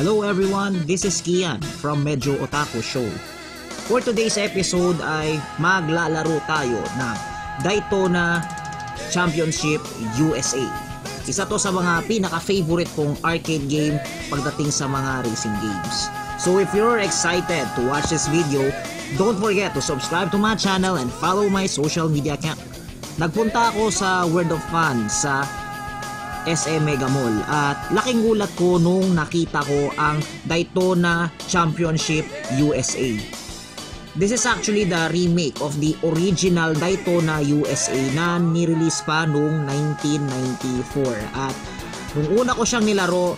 Hello everyone, this is Kian from Medyo Otaku Show. For today's episode ay maglalaro tayo ng Daytona Championship USA. Isa to sa mga pinaka-favorite kong arcade game pagdating sa mga racing games. So if you're excited to watch this video, don't forget to subscribe to my channel and follow my social media account. Nagpunta ako sa World of Fun sa SM Mega Mall at laking gulat ko nung nakita ko ang Daytona Championship USA. This is actually the remake of the original Daytona USA na nirelease pa noong 1994. At nung una ko siyang nilaro,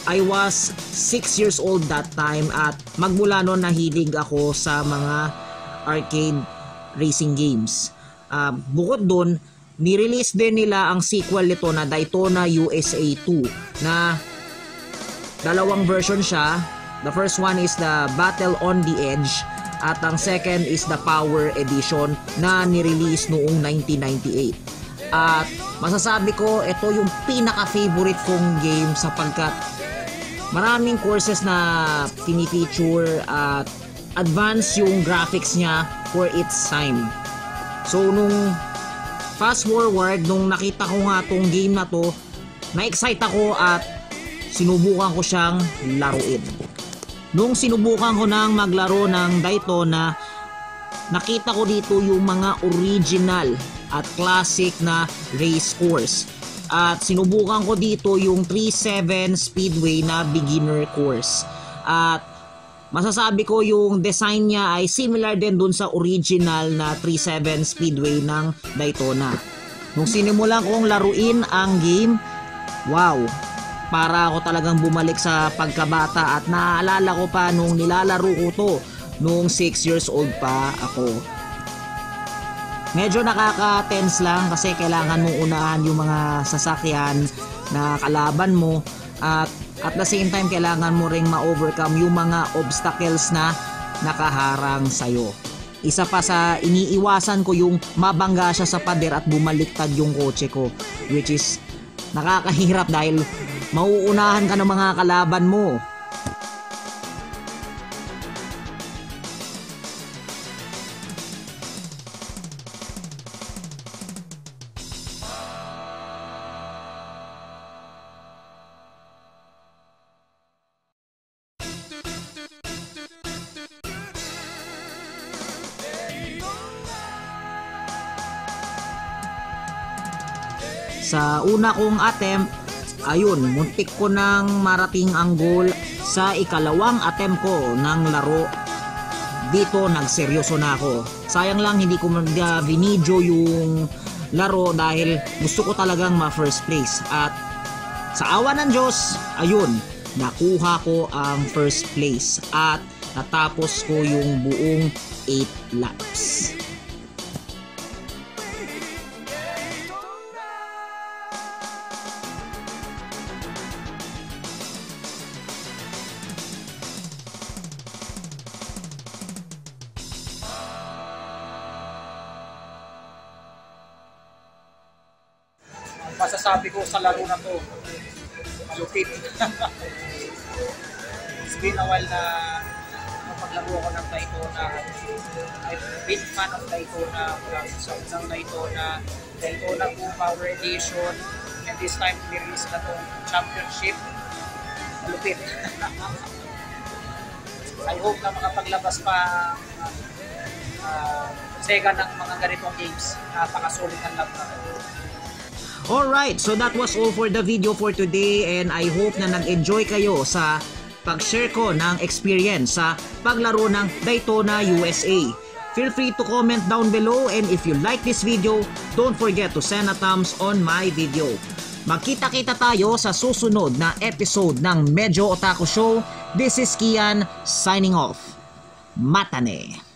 I was 6 years old that time at magmula noon nahilig ako sa mga arcade racing games. Bukod dun, nirelease din nila ang sequel nito na Daytona USA 2 na dalawang version siya. The first one is the Battle on the Edge at ang second is the Power Edition na nirelease noong 1998. At masasabi ko ito yung pinaka-favorite kong game sapagkat maraming courses na pinifeature at advance yung graphics niya for its time. So nung fast forward, nung nakita ko nga tong game na to, na-excite ako at sinubukan ko siyang laruin. Nung sinubukan ko nang maglaro ng Daytona, nakita ko dito yung mga original at classic na race course. At sinubukan ko dito yung 3.7 Speedway na beginner course. At masasabi ko yung design niya ay similar din dun sa original na 3.7 Speedway ng Daytona. Nung sinimulan kong laruin ang game, wow! Para ako talagang bumalik sa pagkabata at naaalala ko pa nung nilalaro ko to nung 6 years old pa ako. Medyo nakaka-tense lang kasi kailangan mong unahan yung mga sasakyan na kalaban mo at the same time kailangan mo ring ma-overcome yung mga obstacles na nakaharang sa'yo. Isa pa sa iniiwasan ko yung mabangga siya sa pader at bumaliktad yung kotse ko, which is nakakahirap dahil mauunahan ka ng mga kalaban mo. Sa una kong attempt, ayun, muntik ko nang marating ang goal. Sa ikalawang attempt ko ng laro, dito nagseryoso na ako. Sayang lang hindi ko binidyo yung laro dahil gusto ko talagang ma-first place. At sa awa ng Diyos, ayun, nakuha ko ang first place at natapos ko yung buong 8 laps. Masasabi ko sa laro na to, malupit. It's been a while na paglaro ako ng Daytona. I've been fan of Daytona ng Daytona 2 Power Edition, and this time nirelease na tong Championship. Malupit. I hope na makapaglabas pa Sega ng mga ganitong games. Napakasulit ang lab na to. Alright, so that was all for the video for today and I hope na nag-enjoy kayo sa pag-share ko ng experience sa paglaro ng Daytona USA. Feel free to comment down below and if you like this video, don't forget to send a thumbs on my video. Magkita-kita tayo sa susunod na episode ng Medyo Otaku Show. This is Kian signing off. Matane!